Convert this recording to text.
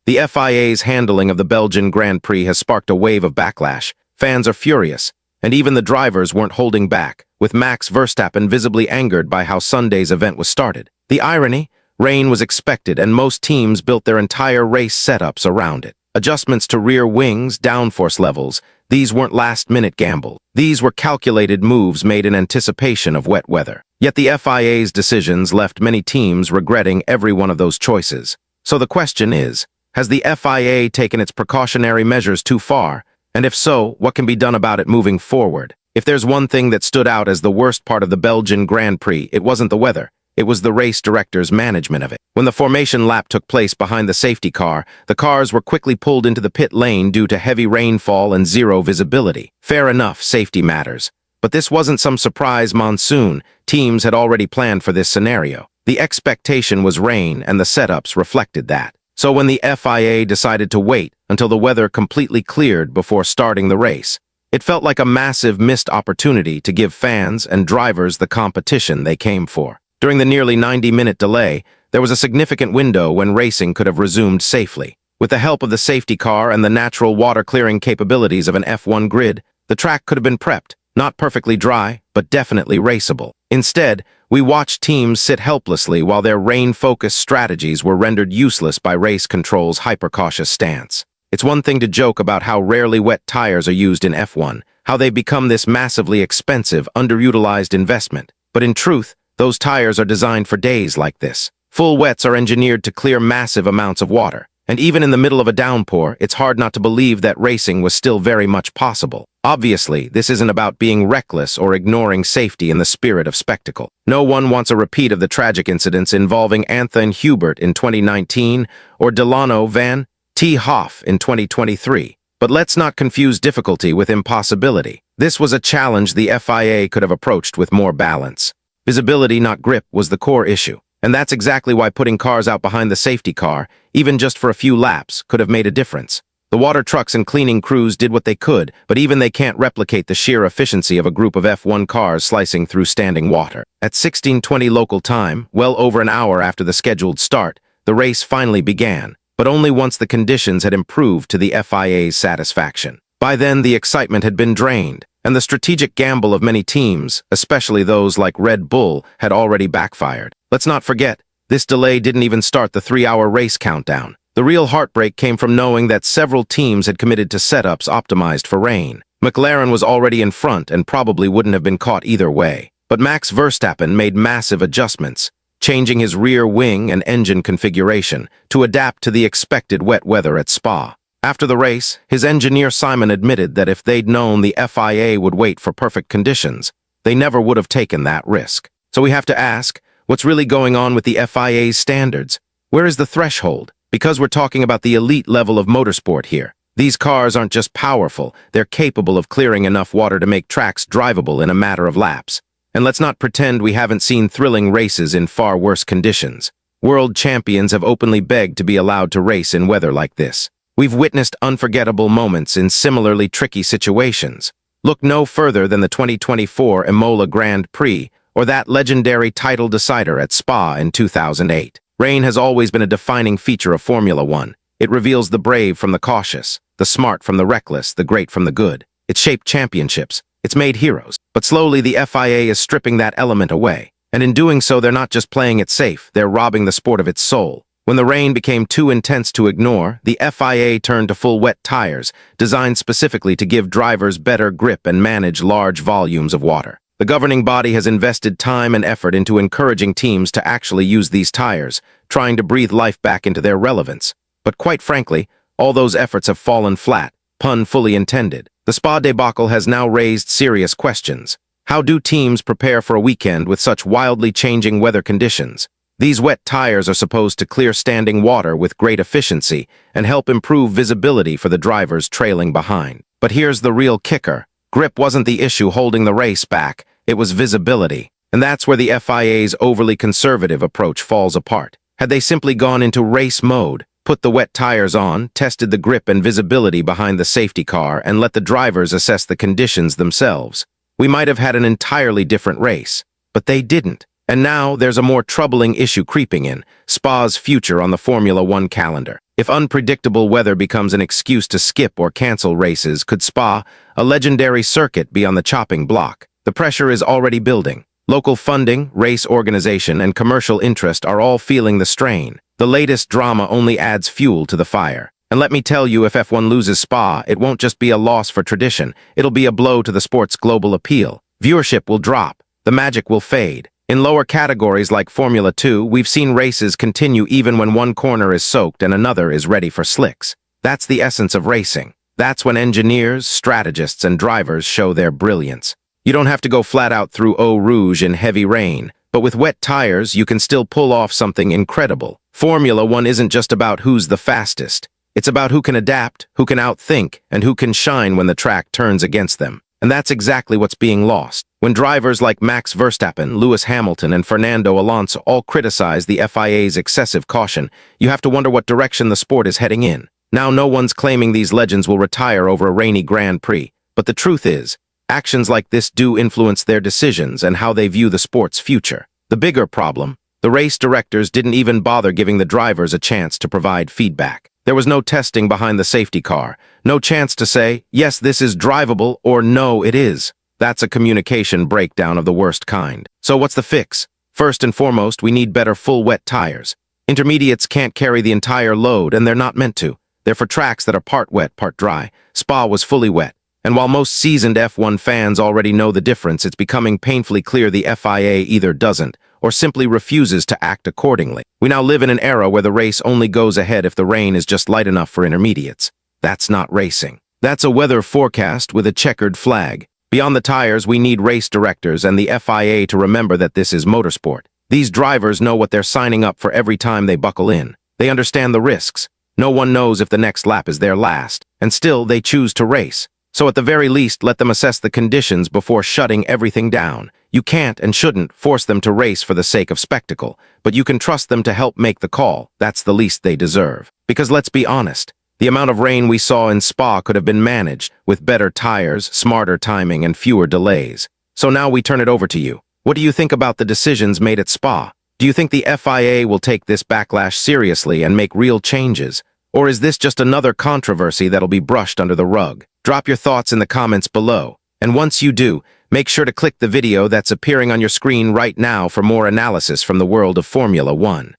The FIA's handling of the Belgian Grand Prix has sparked a wave of backlash. Fans are furious, and even the drivers weren't holding back, with Max Verstappen visibly angered by how Sunday's event was started. The irony? Rain was expected, and most teams built their entire race setups around it. Adjustments to rear wings, downforce levels, these weren't last-minute gambles. These were calculated moves made in anticipation of wet weather. Yet the FIA's decisions left many teams regretting every one of those choices. So the question is, has the FIA taken its precautionary measures too far? And if so, what can be done about it moving forward? If there's one thing that stood out as the worst part of the Belgian Grand Prix, it wasn't the weather. It was the race director's management of it. When the formation lap took place behind the safety car, the cars were quickly pulled into the pit lane due to heavy rainfall and zero visibility. Fair enough, safety matters. But this wasn't some surprise monsoon. Teams had already planned for this scenario. The expectation was rain, and the setups reflected that. So when the FIA decided to wait until the weather completely cleared before starting the race, it felt like a massive missed opportunity to give fans and drivers the competition they came for. During the nearly 90-minute delay, there was a significant window when racing could have resumed safely. With the help of the safety car and the natural water-clearing capabilities of an F1 grid, the track could have been prepped, not perfectly dry, but definitely raceable. Instead, we watched teams sit helplessly while their rain-focused strategies were rendered useless by race control's hyper-cautious stance. It's one thing to joke about how rarely wet tires are used in F1, how they become this massively expensive, underutilized investment. But in truth, those tires are designed for days like this. Full wets are engineered to clear massive amounts of water. And even in the middle of a downpour, it's hard not to believe that racing was still very much possible. Obviously, this isn't about being reckless or ignoring safety in the spirit of spectacle. No one wants a repeat of the tragic incidents involving Anthony Hubert in 2019 or Delano Van T. Hoff in 2023. But let's not confuse difficulty with impossibility. This was a challenge the FIA could have approached with more balance. Visibility, not grip, was the core issue. And that's exactly why putting cars out behind the safety car, even just for a few laps, could have made a difference. The water trucks and cleaning crews did what they could, but even they can't replicate the sheer efficiency of a group of F1 cars slicing through standing water. At 16:20 local time, well over an hour after the scheduled start, the race finally began, but only once the conditions had improved to the FIA's satisfaction. By then, the excitement had been drained, and the strategic gamble of many teams, especially those like Red Bull, had already backfired. Let's not forget, this delay didn't even start the 3-hour race countdown. The real heartbreak came from knowing that several teams had committed to setups optimized for rain. McLaren was already in front and probably wouldn't have been caught either way. But Max Verstappen made massive adjustments, changing his rear wing and engine configuration to adapt to the expected wet weather at Spa. After the race, his engineer Simon admitted that if they'd known the FIA would wait for perfect conditions, they never would have taken that risk. So we have to ask, what's really going on with the FIA's standards? Where is the threshold? Because we're talking about the elite level of motorsport here. These cars aren't just powerful, they're capable of clearing enough water to make tracks drivable in a matter of laps. And let's not pretend we haven't seen thrilling races in far worse conditions. World champions have openly begged to be allowed to race in weather like this. We've witnessed unforgettable moments in similarly tricky situations. Look no further than the 2024 Imola Grand Prix or that legendary title decider at Spa in 2008. Rain has always been a defining feature of Formula One. It reveals the brave from the cautious, the smart from the reckless, the great from the good. It's shaped championships. It's made heroes. But slowly the FIA is stripping that element away. And in doing so, they're not just playing it safe, they're robbing the sport of its soul. When the rain became too intense to ignore, the FIA turned to full wet tires, designed specifically to give drivers better grip and manage large volumes of water. The governing body has invested time and effort into encouraging teams to actually use these tires, trying to breathe life back into their relevance. But quite frankly, all those efforts have fallen flat, pun fully intended. The Spa debacle has now raised serious questions. How do teams prepare for a weekend with such wildly changing weather conditions? These wet tires are supposed to clear standing water with great efficiency and help improve visibility for the drivers trailing behind. But here's the real kicker. Grip wasn't the issue holding the race back, it was visibility. And that's where the FIA's overly conservative approach falls apart. Had they simply gone into race mode, put the wet tires on, tested the grip and visibility behind the safety car, and let the drivers assess the conditions themselves, we might have had an entirely different race. But they didn't. And now there's a more troubling issue creeping in: Spa's future on the Formula One calendar. If unpredictable weather becomes an excuse to skip or cancel races, could Spa, a legendary circuit, be on the chopping block? The pressure is already building. Local funding, race organization, and commercial interest are all feeling the strain. The latest drama only adds fuel to the fire. And let me tell you, if F1 loses Spa, it won't just be a loss for tradition. It'll be a blow to the sport's global appeal. Viewership will drop. The magic will fade. In lower categories like Formula 2, we've seen races continue even when one corner is soaked and another is ready for slicks. That's the essence of racing. That's when engineers, strategists, and drivers show their brilliance. You don't have to go flat out through Eau Rouge in heavy rain, but with wet tires, you can still pull off something incredible. Formula One isn't just about who's the fastest. It's about who can adapt, who can outthink, and who can shine when the track turns against them. And that's exactly what's being lost. When drivers like Max Verstappen, Lewis Hamilton, and Fernando Alonso all criticize the FIA's excessive caution, you have to wonder what direction the sport is heading in. Now, no one's claiming these legends will retire over a rainy Grand Prix, but the truth is, actions like this do influence their decisions and how they view the sport's future. The bigger problem: the race directors didn't even bother giving the drivers a chance to provide feedback. There was no testing behind the safety car, no chance to say, yes, this is drivable, or no, it is. That's a communication breakdown of the worst kind. So what's the fix? First and foremost, we need better full wet tires. Intermediates can't carry the entire load, and they're not meant to. They're for tracks that are part wet, part dry. Spa was fully wet. And while most seasoned F1 fans already know the difference, it's becoming painfully clear the FIA either doesn't or simply refuses to act accordingly. We now live in an era where the race only goes ahead if the rain is just light enough for intermediates. That's not racing. That's a weather forecast with a checkered flag. Beyond the tires, we need race directors and the FIA to remember that this is motorsport. These drivers know what they're signing up for every time they buckle in. They understand the risks. No one knows if the next lap is their last, and still they choose to race. So at the very least, let them assess the conditions before shutting everything down. You can't and shouldn't force them to race for the sake of spectacle, but you can trust them to help make the call. That's the least they deserve. Because let's be honest, the amount of rain we saw in Spa could have been managed with better tires, smarter timing, and fewer delays. So now we turn it over to you. What do you think about the decisions made at Spa? Do you think the FIA will take this backlash seriously and make real changes? Or is this just another controversy that'll be brushed under the rug? Drop your thoughts in the comments below. And once you do, make sure to click the video that's appearing on your screen right now for more analysis from the world of Formula One.